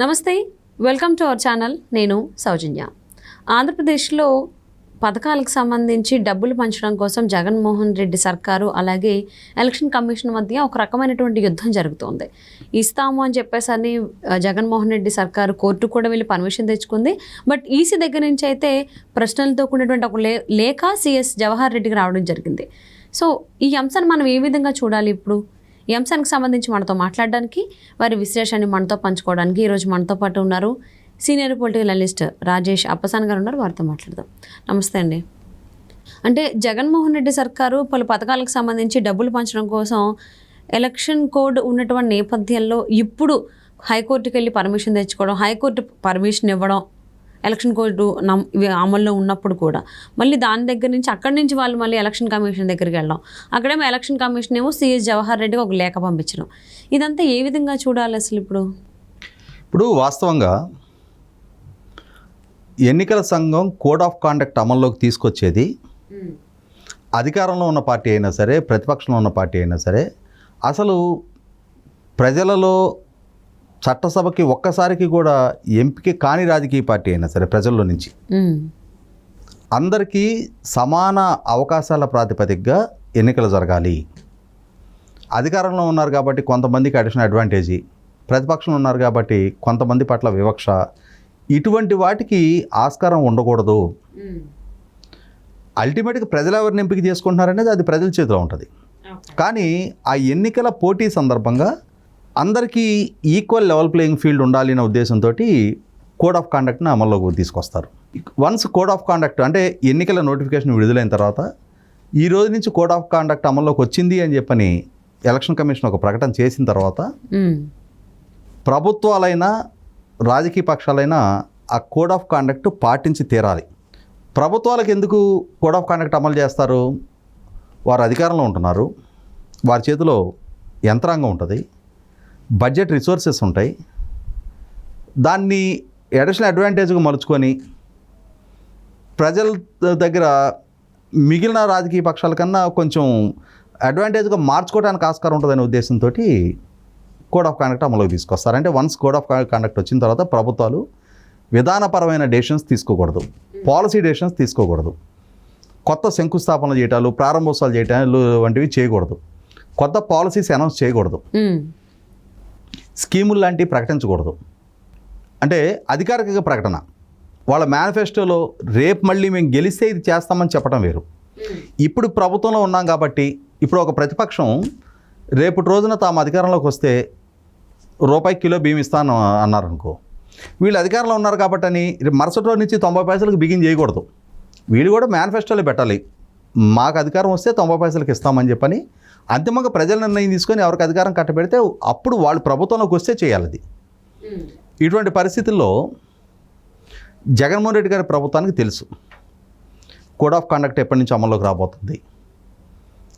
నమస్తే, welcome to our channel. నేను సౌజన్య. ఆంధ్రప్రదేశ్లో పథకాలకు సంబంధించి డబ్బులు పంచడం కోసం జగన్మోహన్ రెడ్డి సర్కారు అలాగే ఎలక్షన్ కమిషన్ మధ్య ఒక రకమైనటువంటి యుద్ధం జరుగుతోంది. ఇస్తాము అని చెప్పేసని జగన్మోహన్ రెడ్డి సర్కారు కోర్టు కూడా వెళ్ళి పర్మిషన్ తెచ్చుకుంది. బట్ ఈసీ దగ్గర నుంచి అయితే ప్రశ్నలతో కూడినటువంటి ఒక లేఖ సిఎస్ జవహర్ రెడ్డికి రావడం జరిగింది. సో ఈ అంశాన్ని మనం ఏ విధంగా చూడాలి? ఇప్పుడు ఈ అంశానికి సంబంధించి మనతో మాట్లాడడానికి, వారి విశ్లేషణని మనతో పంచుకోవడానికి ఈరోజు మనతో పాటు ఉన్నారు సీనియర్ పొలిటికల్ అనలిస్ట్ రాజేష్ అప్పసాన్ గారు ఉన్నారు. వారితో మాట్లాడదాం. నమస్తే అండి. అంటే జగన్మోహన్ రెడ్డి సర్కారు పలు పథకాలకు సంబంధించి డబ్బులు పంచడం కోసం ఎలక్షన్ కోడ్ ఉన్నటువంటి నేపథ్యంలో ఇప్పుడు హైకోర్టుకి వెళ్ళి పర్మిషన్ తెచ్చుకోవడం, హైకోర్టు పర్మిషన్ ఇవ్వడం, ఎలక్షన్ కోడ్ అమల్లో ఉన్నప్పుడు కూడా మళ్ళీ దాని దగ్గర నుంచి అక్కడి నుంచి వాళ్ళు మళ్ళీ ఎలక్షన్ కమిషన్ దగ్గరికి వెళ్ళడం, అక్కడేమో ఎలక్షన్ కమిషన్ ఏమో సిఎస్ జవహర్ రెడ్డికి ఒక లేఖ పంపించడం, ఇదంతా ఏ విధంగా చూడాలి అసలు? ఇప్పుడు వాస్తవంగా ఎన్నికల సంఘం కోడ్ ఆఫ్ కాండక్ట్ అమల్లోకి తీసుకొచ్చేది అధికారంలో ఉన్న పార్టీ అయినా సరే, ప్రతిపక్షంలో ఉన్న పార్టీ అయినా సరే, అసలు ప్రజలలో చట్టసభకి ఒక్కసారికి కూడా ఎంపిక కాని రాజకీయ పార్టీ అయినా సరే, ప్రజల్లో నుంచి అందరికీ సమాన అవకాశాల ప్రాతిపదికగా ఎన్నికలు జరగాలి. అధికారంలో ఉన్నారు కాబట్టి కొంతమందికి అడిషనల్ అడ్వాంటేజీ, ప్రతిపక్షంలో ఉన్నారు కాబట్టి కొంతమంది పట్ల వివక్ష, ఇటువంటి వాటికి ఆస్కారం ఉండకూడదు. అల్టిమేట్గా ప్రజలు ఎవరిని ఎంపిక చేసుకుంటున్నారనేది అది ప్రజల చేతిలో ఉంటుంది. కానీ ఆ ఎన్నికల పోటీ సందర్భంగా అందరికీ ఈక్వల్ లెవెల్ ప్లేయింగ్ ఫీల్డ్ ఉండాలి అనే ఉద్దేశంతో కోడ్ ఆఫ్ కాండక్ట్ని అమల్లోకి తీసుకొస్తారు. వన్స్ కోడ్ ఆఫ్ కాండక్ట్ అంటే ఎన్నికల నోటిఫికేషన్ విడుదలైన తర్వాత ఈ రోజు నుంచి కోడ్ ఆఫ్ కాండక్ట్ అమల్లోకి వచ్చింది అని చెప్పని ఎలక్షన్ కమిషన్ ఒక ప్రకటన చేసిన తర్వాత ప్రభుత్వాలైనా రాజకీయ పక్షాలైనా ఆ కోడ్ ఆఫ్ కాండక్ట్ పాటించి తీరాలి. ప్రభుత్వాలకు ఎందుకు కోడ్ ఆఫ్ కాండక్ట్ అమలు చేస్తారు? వారు అధికారంలో ఉంటున్నారు, వారి చేతిలో యంత్రాంగం ఉంటుంది, బడ్జెట్ రిసోర్సెస్ ఉంటాయి. దాన్ని అడిషనల్ అడ్వాంటేజ్గా మలుచుకొని ప్రజల దగ్గర మిగిలిన రాజకీయ పక్షాల కన్నా కొంచెం అడ్వాంటేజ్గా మార్చుకోవడానికి ఆస్కారం ఉంటుందనే ఉద్దేశంతో కోడ్ ఆఫ్ కాండక్ట్ అమలుకి తీసుకొస్తారు. అంటే వన్స్ కోడ్ ఆఫ్ కాండక్ట్ వచ్చిన తర్వాత ప్రభుత్వాలు విధానపరమైన డెసిషన్స్ తీసుకోకూడదు, పాలసీ డెసిషన్స్ తీసుకోకూడదు, కొత్త శంకుస్థాపనలు చేయటాలు, ప్రారంభోత్సవాలు చేయటాలు వంటివి చేయకూడదు, కొత్త పాలసీస్ అనౌన్స్ చేయకూడదు, స్కీములు లాంటివి ప్రకటించకూడదు. అంటే అధికారిక ప్రకటన వాళ్ళ మేనిఫెస్టోలో రేపు మళ్ళీ మేము గెలిస్తే ఇది చేస్తామని చెప్పడం వేరు. ఇప్పుడు ప్రభుత్వంలో ఉన్నాం కాబట్టి ఇప్పుడు ఒక ప్రతిపక్షం రేపటి రోజున తాము అధికారంలోకి వస్తే రూపాయి కిలో బియ్యం ఇస్తాను అన్నారనుకో, వీళ్ళు అధికారంలో ఉన్నారు కాబట్టి అని మరుసటి రోజు నుంచి 90 పైసలకు బిగిన్ చేయకూడదు. వీళ్ళు కూడా మేనిఫెస్టోలో పెట్టాలి, మాకు అధికారం వస్తే 90 పైసలకు ఇస్తామని చెప్పని అంతిమంగా ప్రజల నిర్ణయం తీసుకొని ఎవరికి అధికారం కట్టబెడితే అప్పుడు వాళ్ళు ప్రభుత్వంలోకి వస్తే చేయాలి. ఇటువంటి పరిస్థితుల్లో జగన్మోహన్ రెడ్డి గారి ప్రభుత్వానికి తెలుసు కోడ్ ఆఫ్ కాండక్ట్ ఎప్పటి నుంచి అమల్లోకి రాబోతుంది.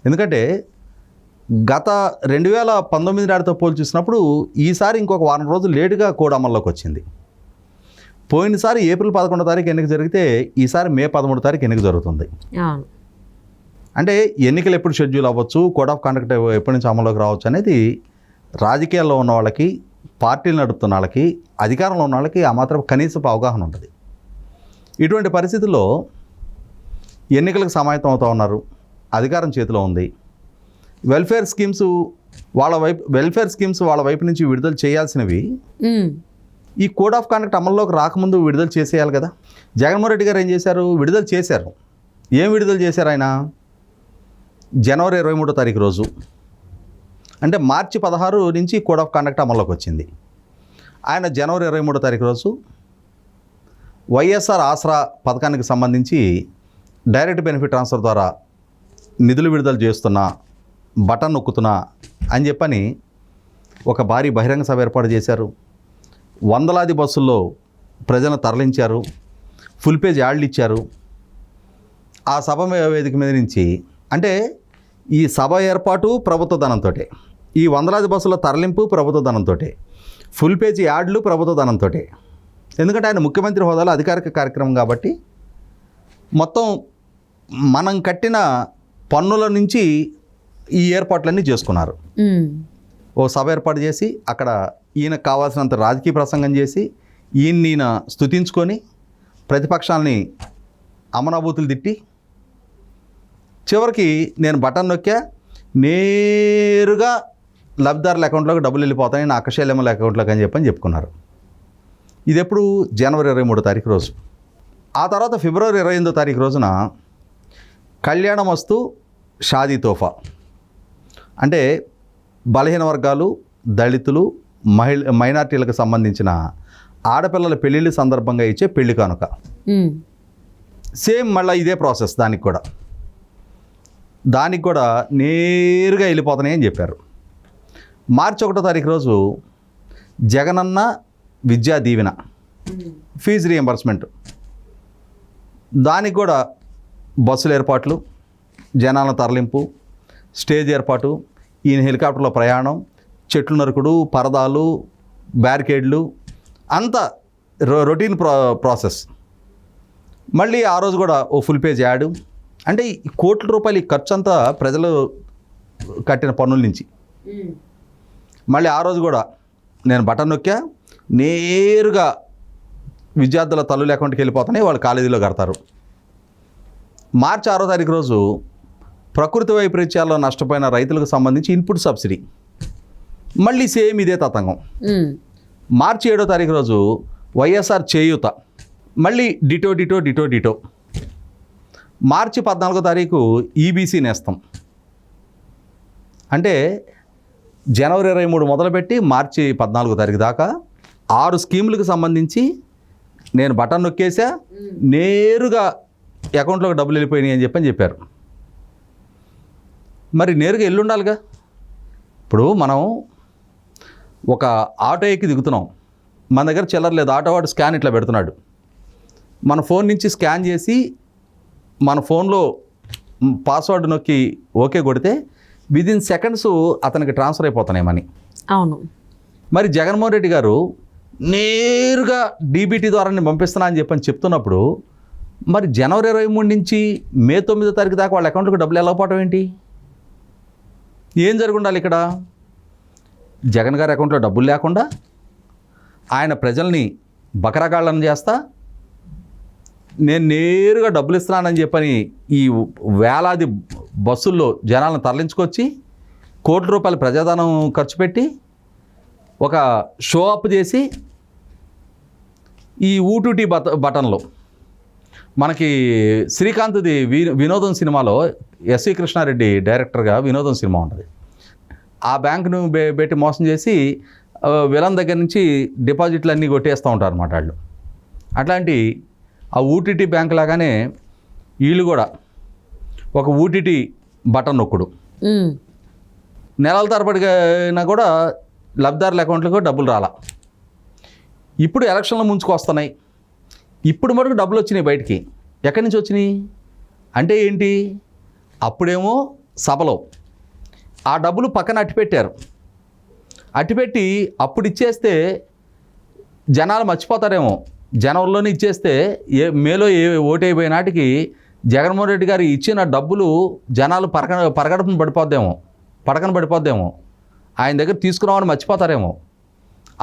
ఎందుకంటే గత 2019 నాటితో పోల్చి చూసినప్పుడు ఈసారి ఇంకొక వారం రోజులు లేటుగా కోడ్ అమల్లోకి వచ్చింది. పోయినసారి ఏప్రిల్ 11వ తారీఖు ఎన్నిక జరిగితే ఈసారి మే 13వ తారీఖు ఎన్నిక జరుగుతుంది. అంటే ఎన్నికలు ఎప్పుడు షెడ్యూల్ అవ్వచ్చు, కోడ్ ఆఫ్ కాండక్ట్ ఎప్పటి నుంచి అమల్లోకి రావచ్చు అనేది రాజకీయాల్లో ఉన్న వాళ్ళకి, పార్టీలు నడుపుతున్న వాళ్ళకి, అధికారంలో ఉన్న వాళ్ళకి ఆ మాత్రం కనీసపు అవగాహన ఉంటుంది. ఇటువంటి పరిస్థితుల్లో ఎన్నికలకు సమాయత్తం అవుతూ ఉన్నారు, అధికారం చేతిలో ఉంది. వెల్ఫేర్ స్కీమ్స్ వాళ్ళ వైపు నుంచి విడుదల చేయాల్సినవి ఈ కోడ్ ఆఫ్ కాండక్ట్ అమల్లోకి రాకముందు విడుదల చేసేయాలి కదా. జగన్మోహన్ రెడ్డి గారు ఏం చేశారు? విడుదల చేశారు. ఏం విడుదల చేశారు ఆయన? జనవరి 23వ తారీఖు రోజు, అంటే మార్చి 16 నుంచి కోడ్ ఆఫ్ కాండక్ట్ అమల్లోకి వచ్చింది. ఆయన జనవరి 23వ తారీఖు రోజు వైఎస్ఆర్ ఆసరా పథకానికి సంబంధించి డైరెక్ట్ బెనిఫిట్ ట్రాన్స్ఫర్ ద్వారా నిధులు విడుదల చేస్తున్నా, బటన్ నొక్కుతున్నా అని చెప్పని ఒక భారీ బహిరంగ సభ ఏర్పాటు చేశారు. వందలాది బస్సుల్లో ప్రజలను తరలించారు, ఫుల్ పేజ్ యాడ్లు ఇచ్చారు. ఆ సభ వేదిక మీద నుంచి, అంటే ఈ సభ ఏర్పాటు ప్రభుత్వ ధనంతో, ఈ వందలాది బస్సుల తరలింపు ప్రభుత్వ ధనంతో, ఫుల్ పేజ్ యాడ్లు ప్రభుత్వ ధనంతో. ఎందుకంటే ఆయన ముఖ్యమంత్రి హోదాలో అధికారిక కార్యక్రమం కాబట్టి మొత్తం మనం కట్టిన పన్నుల నుంచి ఈ ఏర్పాట్లన్నీ చేసుకున్నారు. ఓ సభ ఏర్పాటు చేసి అక్కడ ఈయనకు కావాల్సినంత రాజకీయ ప్రసంగం చేసి ఈయన స్తుతించుకొని ప్రతిపక్షాలని అమనాభూతులు తిట్టి చివరికి నేను బటన్ నొక్కా నేరుగా లబ్ధిదారుల అకౌంట్లోకి డబ్బులు వెళ్ళిపోతాయి నా అక్కశైలమ్మల అకౌంట్లోకి అని చెప్పుకున్నారు. ఇది ఎప్పుడు జనవరి 23 తారీఖు రోజు. ఆ తర్వాత ఫిబ్రవరి 28 తారీఖు రోజున కళ్యాణమస్తు షాదీ తోఫా అంటే బలహీన వర్గాలు, దళితులు, మైనార్టీలకు సంబంధించిన ఆడపిల్లల పెళ్ళిళ్ళ సందర్భంగా ఇచ్చే పెళ్లి కానుక. సేమ్ మళ్ళీ ఇదే ప్రాసెస్ దానికి కూడా నేరుగా వెళ్ళిపోతున్నాయి అని చెప్పారు. మార్చి 1వ తారీఖు రోజు జగనన్న విద్యా దీవెన ఫీజు రియంబర్స్మెంట్, దానికి కూడా బస్సుల ఏర్పాట్లు, జనాల తరలింపు, స్టేజ్ ఏర్పాటు, ఈయన హెలికాప్టర్లో ప్రయాణం, చెట్లు నరుకుడు, పరదాలు, బ్యారికేడ్లు, అంతా రొటీన్ ప్రాసెస్. మళ్ళీ ఆ రోజు కూడా ఓ ఫుల్ పేజ్ యాడ్. అంటే ఈ కోట్ల రూపాయలు ఈ ఖర్చు అంతా ప్రజలు కట్టిన పన్నుల నుంచి. మళ్ళీ ఆ రోజు కూడా నేను బటన్ నొక్కా నేరుగా విద్యార్థుల తల్లుల అకౌంట్కి వెళ్ళిపోతానే వాళ్ళు కాలేజీలో కడతారు. మార్చి 6వ తారీఖు రోజు ప్రకృతి వైపరీత్యాల్లో నష్టపోయిన రైతులకు సంబంధించి ఇన్పుట్ సబ్సిడీ, మళ్ళీ సేమ్ ఇదే తతంగం. మార్చి 7వ తారీఖు రోజు వైఎస్ఆర్ చేయూత, మళ్ళీ డిటో. మార్చి 14వ తారీఖు ఈబీసీ నేస్తం. అంటే జనవరి 23 మొదలుపెట్టి మార్చి 14వ తారీఖు దాకా 6 స్కీములకు సంబంధించి నేను బటన్ నొక్కేసా నేరుగా అకౌంట్లోకి డబ్బులు వెళ్ళిపోయినాయి అని చెప్పారు. మరి నేరుగా వెళ్ళి ఉండాలిగా. ఇప్పుడు మనం ఒక ఆటో ఎక్కి దిగుతున్నాం, మన దగ్గర చిల్లర లేదు, ఆటో వాడు స్కాన్ ఇట్లా పెడుతున్నాడు, మన ఫోన్ నుంచి స్కాన్ చేసి మన ఫోన్లో పాస్వర్డ్ నొక్కి ఓకే కొడితే విదిన్ సెకండ్స్ అతనికి ట్రాన్స్ఫర్ అయిపోతున్నాయి మనీ. అవును. మరి జగన్మోహన్ రెడ్డి గారు నేరుగా డీబీటీ ద్వారా నేను పంపిస్తున్నా అని చెప్తున్నప్పుడు మరి జనవరి 23 నుంచి మే 9వ తారీఖు దాకా వాళ్ళ అకౌంట్కి డబ్బులు ఎలా పోవటం ఏంటి? ఏం జరిగి ఉండాలి ఇక్కడ? జగన్ గారి అకౌంట్లో డబ్బులు లేకుండా ఆయన ప్రజల్ని బకరగాళ్ళని చేస్తా నేను నేరుగా డబ్బులు ఇస్తున్నానని చెప్పని ఈ వేలాది బస్సుల్లో జనాలను తరలించుకొచ్చి కోట్ల రూపాయల ప్రజాధనం ఖర్చు పెట్టి ఒక షో అప్ చేసి ఈ ఊటుటి బటన్లో మనకి శ్రీకాంత్ది వినోదం సినిమాలో ఎస్వి కృష్ణారెడ్డి డైరెక్టర్గా వినోదం సినిమా ఉంటుంది. ఆ బ్యాంకును పెట్టి మోసం చేసి విలన్ దగ్గర నుంచి డిపాజిట్లు అన్నీ కొట్టేస్తూ ఉంటారు అన్నమాట వాళ్ళు. అట్లాంటి ఆ ఊటీటీ బ్యాంక్ లాగానే వీళ్ళు కూడా ఒక ఊటీటీ బటన్ నొక్కుడు, నెలల తరబడిగా కూడా లబ్ధిదారుల అకౌంట్లకు డబ్బులు రాలా. ఇప్పుడు ఎలక్షన్లు ముంచుకొస్తున్నాయి, ఇప్పుడు మటుకు డబ్బులు వచ్చినాయి బయటికి. ఎక్కడి నుంచి వచ్చినాయి అంటే ఏంటి? అప్పుడేమో సభలో ఆ డబ్బులు పక్కన అట్టిపెట్టారు, అట్టిపెట్టి అప్పుడు ఇచ్చేస్తే జనాలు మర్చిపోతారేమో, జనవరిలోనే ఇచ్చేస్తే మేలో ఓటైపోయే నాటికి జగన్మోహన్ రెడ్డి గారు ఇచ్చిన డబ్బులు జనాలు పరగడపన పడిపోద్దేమో, ఆయన దగ్గర తీసుకున్నామని మర్చిపోతారేమో.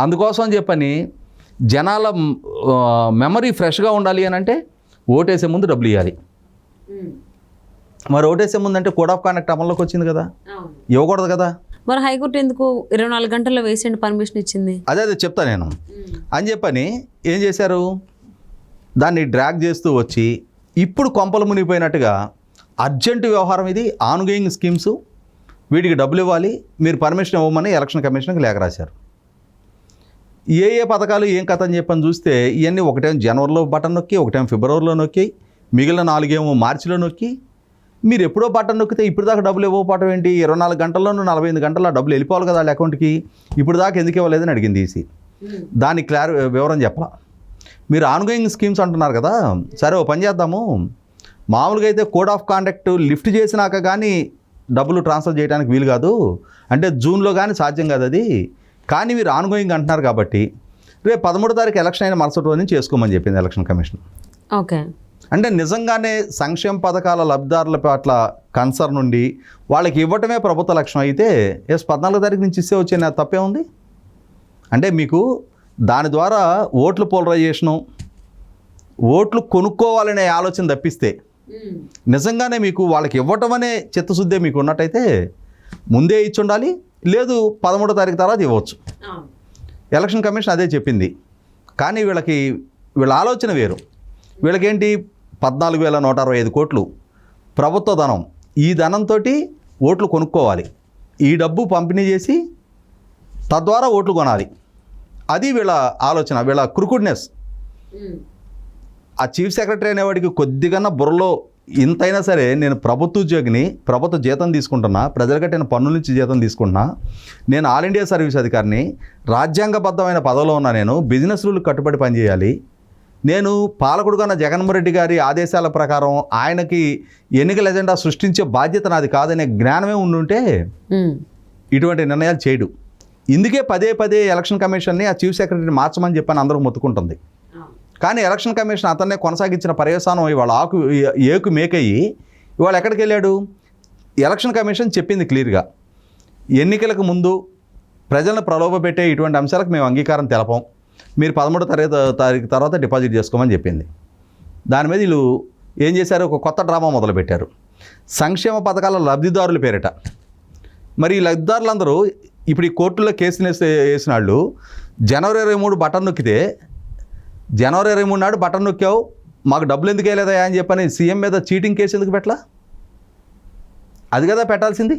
అందుకోసం అని చెప్పని జనాల మెమరీ ఫ్రెష్గా ఉండాలి అని అంటే ఓటేసే ముందు డబ్బులు ఇవ్వాలి. మరి ఓటేసే ముందు అంటే కోడ్ ఆఫ్ కాండక్ట్ అమల్లోకి వచ్చింది కదా, ఇవ్వకూడదు కదా. మరి హైకోర్టు ఎందుకు 24 గంటల్లో వేసేయండి పర్మిషన్ ఇచ్చింది? అదే చెప్తా నేను అని చెప్పని ఏం చేశారు, దాన్ని డ్రాగ్ చేస్తూ వచ్చి ఇప్పుడు కొంపలు మునిగిపోయినట్టుగా అర్జెంటు వ్యవహారం ఇది, ఆన్గోయింగ్ స్కీమ్స్, వీటికి డబ్బులు ఇవ్వాలి, మీరు పర్మిషన్ ఇవ్వమని ఎలక్షన్ కమిషన్కి లేఖ రాశారు. ఏ పథకాలు ఏం కథ అని చెప్పని చూస్తే ఇవన్నీ ఒకటేమో జనవరిలో బటన్ నొక్కి, ఒకటేమో ఫిబ్రవరిలో నొక్కి, మిగిలిన 4 ఏమో మార్చిలో నొక్కి. మీరు ఎప్పుడో బటన్ నొక్కితే ఇప్పుడు దాకా డబ్బులు ఇవ్వకపోవటం ఏంటి? 24 గంటల్లోనూ 48 గంటల్లో డబ్బులు వెళ్ళిపోవాలి కదా వాళ్ళ అకౌంట్కి, ఇప్పుడు దాకా ఎందుకు ఇవ్వలేదని అడిగింది ఈసీ. దానికి వివరం చెప్పాల. మీరు ఆన్గోయింగ్ స్కీమ్స్ అంటున్నారు కదా, సరే ఓ పని చేద్దాము, మామూలుగా అయితే కోడ్ ఆఫ్ కాండక్ట్ లిఫ్ట్ చేసినాక కానీ డబ్బులు ట్రాన్స్ఫర్ చేయడానికి వీలు కాదు, అంటే జూన్లో కానీ సాధ్యం కాదు అది, కానీ మీరు ఆన్గోయింగ్ అంటున్నారు కాబట్టి రేపు 13వ తారీఖు ఎలక్షన్ అయిన మరుసటి రోజు నుంచి చేసుకోమని చెప్పింది ఎలక్షన్ కమిషన్. ఓకే. అంటే నిజంగానే సంక్షేమ పథకాల లబ్ధిదారుల పట్ల కన్సర్న్ ఉండి వాళ్ళకి ఇవ్వటమే ప్రభుత్వ లక్ష్యం అయితే 14 తారీఖు నుంచి ఇస్తే వచ్చే తప్పే ఉంది. అంటే మీకు దాని ద్వారా ఓట్లు పోలరైజేషను, ఓట్లు కొనుక్కోవాలనే ఆలోచన తప్పిస్తే నిజంగానే మీకు వాళ్ళకి ఇవ్వటం అనే చిత్తశుద్ధే మీకు ఉన్నట్టయితే ముందే ఇచ్చి ఉండాలి, లేదు 13వ తారీఖు తర్వాత ఇవ్వచ్చు. ఎలక్షన్ కమిషన్ అదే చెప్పింది. కానీ వీళ్ళ ఆలోచన వేరు. వీళ్ళకేంటి 14,165 కోట్లు ప్రభుత్వ ధనం, ఈ ధనంతో ఓట్లు కొనుక్కోవాలి, ఈ డబ్బు పంపిణీ చేసి తద్వారా ఓట్లు కొనాలి. అది వీళ్ళ ఆలోచన, వీళ్ళ క్రుకుడ్నెస్. ఆ చీఫ్ సెక్రటరీ అనేవాడికి కొద్దిగా బుర్రలో ఇంతైనా సరే నేను ప్రభుత్వ ఉద్యోగిని, ప్రభుత్వ జీతం తీసుకుంటున్నా, ప్రజలు కట్టిన పన్నుల నుంచి జీతం తీసుకుంటున్నా, నేను ఆల్ ఇండియా సర్వీస్ అధికారిని, రాజ్యాంగబద్ధమైన పదవిలో ఉన్నా, నేను బిజినెస్ రూల్ కట్టుబడి పనిచేయాలి, నేను పాలకుడుగా జగన్మోహన్ రెడ్డి గారి ఆదేశాల ప్రకారం ఆయనకి ఎన్నికల ఎజెండా సృష్టించే బాధ్యత నాది కాదనే జ్ఞానమే ఉండుంటే ఇటువంటి నిర్ణయాలు చేయడు. ఇందుకే పదే ఎలక్షన్ కమిషన్ని ఆ చీఫ్ సెక్రటరీని మార్చమని చెప్పని అందరూ మొత్తుకుంటుంది. కానీ ఎలక్షన్ కమిషన్ అతన్నే కొనసాగించిన పర్యవసానం ఇవాళ ఏకు మేకయ్యి ఇవాళ ఎక్కడికి వెళ్ళాడు? ఎలక్షన్ కమిషన్ చెప్పింది క్లియర్గా, ఎన్నికలకు ముందు ప్రజలను ప్రలోభపెట్టే ఇటువంటి అంశాలకు మేము అంగీకారం తెలపం, మీరు 13వ తారీఖు తర్వాత డిపాజిట్ చేసుకోమని చెప్పింది. దాని మీద వీళ్ళు ఏం చేశారు? ఒక కొత్త డ్రామా మొదలుపెట్టారు. సంక్షేమ పథకాల లబ్ధిదారుల పేరిట. మరి ఈ లబ్ధిదారులందరూ ఇప్పుడు ఈ కోర్టులో కేసులు వేసిన వాళ్ళు జనవరి 23 బటన్ నొక్కితే, జనవరి 23 నాడు బటన్ నొక్కావు, మాకు డబ్బులు ఎందుకు వేయలేదా అని చెప్పని సీఎం మీద చీటింగ్ కేసు ఎందుకు పెట్టలా? అది కదా పెట్టాల్సింది.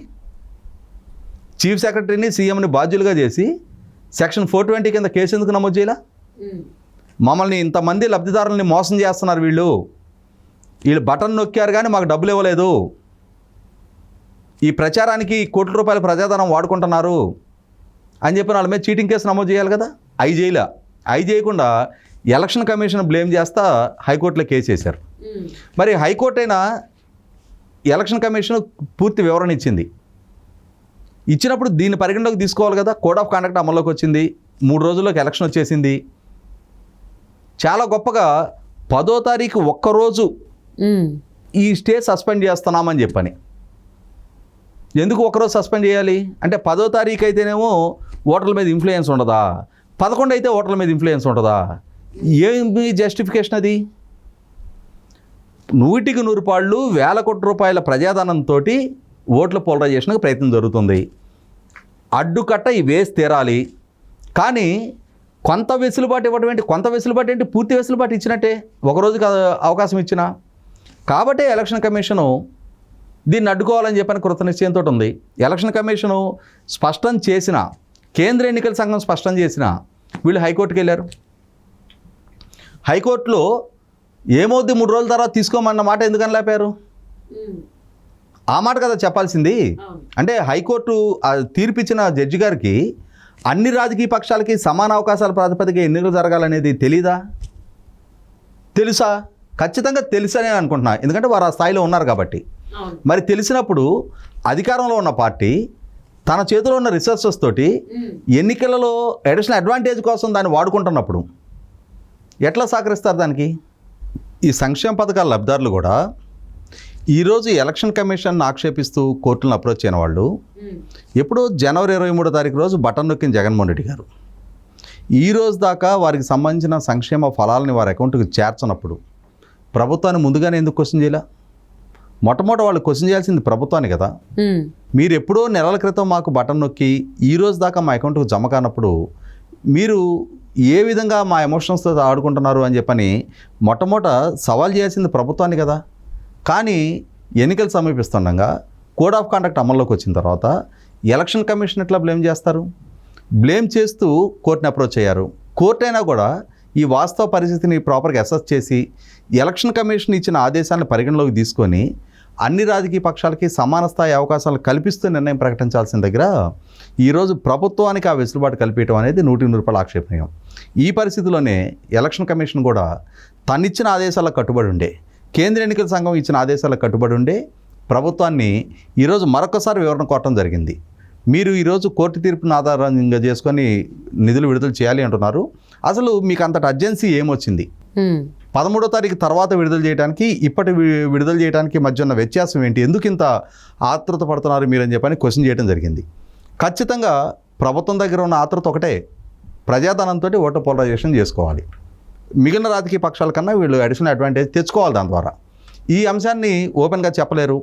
చీఫ్ సెక్రటరీని సీఎంని బాధ్యులుగా చేసి సెక్షన్ 420 కింద కేసు ఎందుకు నమోదు చేయాల? మమ్మల్ని ఇంతమంది లబ్ధిదారులని మోసం చేస్తున్నారు, వీళ్ళు బటన్ నొక్కారు కానీ మాకు డబ్బులు ఇవ్వలేదు, ఈ ప్రచారానికి కోట్ల రూపాయల ప్రజాధనం వాడుకుంటున్నారు అని చెప్పి వాళ్ళ మీద చీటింగ్ కేసు నమోదు చేయాలి కదా. అవి చేయకుండా ఎలక్షన్ కమిషన్ బ్లేమ్ చేస్తా హైకోర్టులో కేసు వేశారు. మరి హైకోర్టు అయినా ఎలక్షన్ కమిషన్ పూర్తి వివరణ ఇచ్చినప్పుడు దీన్ని పరిగణలోకి తీసుకోవాలి కదా. కోడ్ ఆఫ్ కాండక్ట్ అమల్లోకి వచ్చింది, 3 రోజుల్లోకి ఎలక్షన్ వచ్చేసింది. చాలా గొప్పగా 10వ తారీఖు ఒక్కరోజు ఈ స్టే సస్పెండ్ చేస్తున్నామని చెప్పని. ఎందుకు ఒకరోజు సస్పెండ్ చేయాలి అంటే 10వ తారీఖు అయితేనేమో ఓటర్ల మీద ఇన్ఫ్లుయెన్స్ ఉండదా, 11 అయితే ఓటర్ల మీద ఇన్ఫ్లుయెన్స్ ఉంటుందా? ఏమి జస్టిఫికేషన్ అది? 100కి 100 పాళ్ళు వేల కోట్ల రూపాయల ప్రజాధనంతో ఓట్ల పోలరైజేషన్కి ప్రయత్నం జరుగుతుంది. అడ్డుకట్ట వేసి తీరాలి. కానీ కొంత వెసులుబాటు ఇవ్వడం ఏంటి? కొంత వెసులుబాటు ఏంటి? పూర్తి వెసులుబాటు ఇచ్చినట్టే, ఒకరోజుకి అవకాశం ఇచ్చిన. కాబట్టే ఎలక్షన్ కమిషను దీన్ని అడ్డుకోవాలని చెప్పని కృతనిశ్చయంతో ఉంది. ఎలక్షన్ కమిషను స్పష్టం చేసిన, కేంద్ర ఎన్నికల సంఘం స్పష్టం చేసిన, వీళ్ళు హైకోర్టుకి వెళ్ళారు. హైకోర్టులో ఏమవుద్ది 3 రోజుల తర్వాత తీసుకోమన్న మాట ఎందుకని లేపారు? ఆ మాట కదా చెప్పాల్సింది. అంటే హైకోర్టు తీర్పిచ్చిన జడ్జి గారికి అన్ని రాజకీయ పక్షాలకి సమాన అవకాశాల ప్రాతిపదిక ఎన్నికలు జరగాలనేది తెలీదా? తెలుసా? ఖచ్చితంగా తెలుసనే అనుకుంటున్నా, ఎందుకంటే వారు ఆ స్థాయిలో ఉన్నారు కాబట్టి. మరి తెలిసినప్పుడు అధికారంలో ఉన్న పార్టీ తన చేతిలో ఉన్న రిసోర్సెస్ తోటి ఎన్నికలలో అడిషనల్ అడ్వాంటేజ్ కోసం దాన్ని వాడుకుంటున్నప్పుడు ఎట్లా సహకరిస్తారు దానికి? ఈ సంక్షేమ పథకాల లబ్ధిదారులు కూడా ఈరోజు ఎలక్షన్ కమిషన్ ఆక్షేపిస్తూ కోర్టులను అప్రోచ్ అయిన వాళ్ళు ఎప్పుడో జనవరి 23వ తారీఖు రోజు బటన్ నొక్కిన జగన్మోహన్ రెడ్డి గారు ఈ రోజు దాకా వారికి సంబంధించిన సంక్షేమ ఫలాలని వారి అకౌంట్కి చేర్చనప్పుడు ప్రభుత్వాన్ని ముందుగానే ఎందుకు క్వశ్చన్ చేయాల? మొట్టమొదటి వాళ్ళు క్వశ్చన్ చేయాల్సింది ప్రభుత్వాన్ని కదా. మీరు ఎప్పుడో నెలల క్రితం మాకు బటన్ నొక్కి ఈ రోజు దాకా మా అకౌంట్కి జమ కానప్పుడు మీరు ఏ విధంగా మా ఎమోషన్స్తో ఆడుకుంటున్నారు అని చెప్పని మొట్టమొదట సవాల్ చేయాల్సింది ప్రభుత్వాన్ని కదా. కానీ ఎన్నికలు సమీపిస్తుండగా కోడ్ ఆఫ్ కాండక్ట్ అమల్లోకి వచ్చిన తర్వాత ఎలక్షన్ కమిషన్ ఎట్లా బ్లేమ్ చేస్తారు? బ్లేమ్ చేస్తూ కోర్టుని అప్రోచ్ అయ్యారు. కోర్టు అయినా కూడా ఈ వాస్తవ పరిస్థితిని ప్రాపర్గా అసెస్ చేసి ఎలక్షన్ కమిషన్ ఇచ్చిన ఆదేశాలను పరిగణలోకి తీసుకొని అన్ని రాజకీయ పక్షాలకి సమాన స్థాయి అవకాశాలు కల్పిస్తూ నిర్ణయం ప్రకటించాల్సిన దగ్గర ఈరోజు ప్రభుత్వానికి ఆ వెసులుబాటు కల్పించడం అనేది 100 రూపాయల ఆక్షేపణీయం. ఈ పరిస్థితిలోనే ఎలక్షన్ కమిషన్ కూడా తనిచ్చిన ఆదేశాలకు కట్టుబడి ఉండే, కేంద్ర ఎన్నికల సంఘం ఇచ్చిన ఆదేశాలకు కట్టుబడి ఉండే ప్రభుత్వాన్ని ఈరోజు మరొకసారి వివరణ కోరటం జరిగింది. మీరు ఈరోజు కోర్టు తీర్పును ఆధారంగా చేసుకొని నిధులు విడుదల చేయాలి అంటున్నారు. అసలు మీకు అంతటి అర్జెన్సీ ఏమొచ్చింది? 13వ తారీఖు తర్వాత విడుదల చేయడానికి విడుదల చేయడానికి మధ్య ఉన్న వ్యత్యాసం ఏంటి, ఎందుకు ఇంత ఆతృత పడుతున్నారు మీరని చెప్పని క్వశ్చన్ చేయడం జరిగింది. ఖచ్చితంగా ప్రభుత్వం దగ్గర ఉన్న ఆతృత ఒకటే, ప్రజాధనంతో ఓటర్ పోలరైజేషన్ చేసుకోవాలి. మిగిలిన రాజకీయ పక్షాల కన్నా వీళ్ళు అడిషనల్ అడ్వాంటేజ్ తెచ్చుకోవాలి. దాని ద్వారా ఈ అంశాన్ని ఓపెన్గా చెప్పలేరు.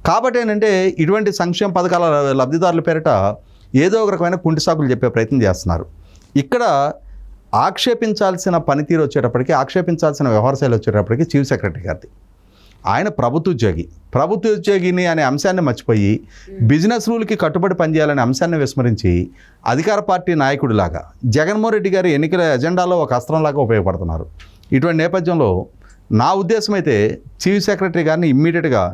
కాబట్టి ఏంటంటే ఇటువంటి సంక్షేమ పథకాల లబ్ధిదారుల పేరిట ఏదో ఒక రకమైన కుంటి సాకులు చెప్పే ప్రయత్నం చేస్తున్నారు. ఇక్కడ ఆక్షేపించాల్సిన పనితీరు వచ్చేటప్పటికి, ఆక్షేపించాల్సిన వ్యవహార శైలి వచ్చేటప్పటికి చీఫ్ సెక్రటరీ గారిది. ఆయన ప్రభుత్వ ఉద్యోగిని అనే అంశాన్ని మర్చిపోయి బిజినెస్ రూల్కి కట్టుబడి పనిచేయాలనే అంశాన్ని విస్మరించి అధికార పార్టీ నాయకుడిలాగా జగన్మోహన్ రెడ్డి గారి ఎన్నికల ఎజెండాలో ఒక అస్త్రంలాగా ఉపయోగపడుతున్నారు. ఇటువంటి నేపథ్యంలో నా ఉద్దేశం అయితే చీఫ్ సెక్రటరీ గారిని ఇమ్మీడియట్గా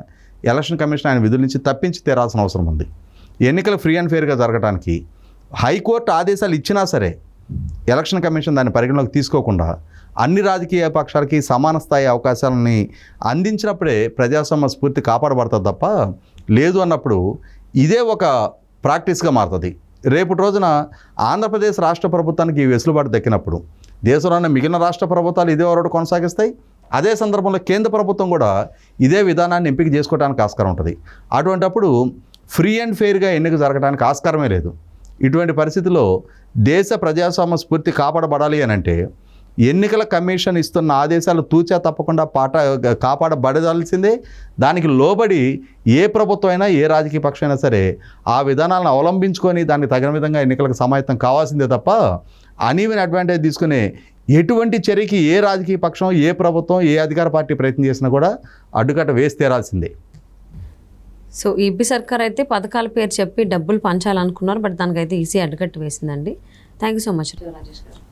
ఎలక్షన్ కమిషన్ ఆయన విధుల నుంచి తప్పించి తీరాల్సిన అవసరం ఉంది. ఎన్నికలు ఫ్రీ అండ్ ఫెయిర్గా జరగడానికి హైకోర్టు ఆదేశాలు ఇచ్చినా సరే ఎలక్షన్ కమిషన్ దాన్ని పరిగణలోకి తీసుకోకుండా అన్ని రాజకీయ పక్షాలకి సమాన స్థాయి అవకాశాలని అందించినప్పుడే ప్రజాస్వామ్య స్ఫూర్తి కాపాడబడుతుంది తప్ప, లేదు అన్నప్పుడు ఇదే ఒక ప్రాక్టీస్గా మారుతుంది. రేపటి రోజున ఆంధ్రప్రదేశ్ రాష్ట్ర ప్రభుత్వానికి ఈ వెసులుబాటు దక్కినప్పుడు దేశంలోని మిగిలిన రాష్ట్ర ప్రభుత్వాలు ఇదే వరకు కొనసాగిస్తాయి. అదే సందర్భంలో కేంద్ర ప్రభుత్వం కూడా ఇదే విధానాన్ని ఎంపిక చేసుకోవడానికి ఆస్కారం ఉంటుంది. అటువంటప్పుడు ఫ్రీ అండ్ ఫెయిర్గా ఎన్నిక జరగడానికి ఆస్కారమే లేదు. ఇటువంటి పరిస్థితుల్లో దేశ ప్రజాస్వామ్య స్ఫూర్తి కాపాడబడాలి అని అంటే ఎన్నికల కమిషన్ ఇస్తున్న ఆదేశాలు తూచా తప్పకుండా కాపాడబడాల్సిందే. దానికి లోబడి ఏ ప్రభుత్వం అయినా ఏ రాజకీయ పక్షం అయినా సరే ఆ విధానాలను అవలంబించుకొని దానికి తగిన విధంగా ఎన్నికలకు సమాయత్తం కావాల్సిందే తప్ప అనీవెన్ అడ్వాంటేజ్ తీసుకునే ఎటువంటి చర్యకి ఏ రాజకీయ పక్షం, ఏ ప్రభుత్వం, ఏ అధికార పార్టీ ప్రయత్నం చేసినా కూడా అడ్డుకట్ట వేసి తీరాల్సిందే. సో ఏపీ సర్కార్ అయితే పథకాల పేరు చెప్పి డబ్బులు పంచాలనుకున్నారు, బట్ దానికైతే ఈసీ అడ్డుకట్టు వేసిందండి. Thank you so much Rajesh గారు.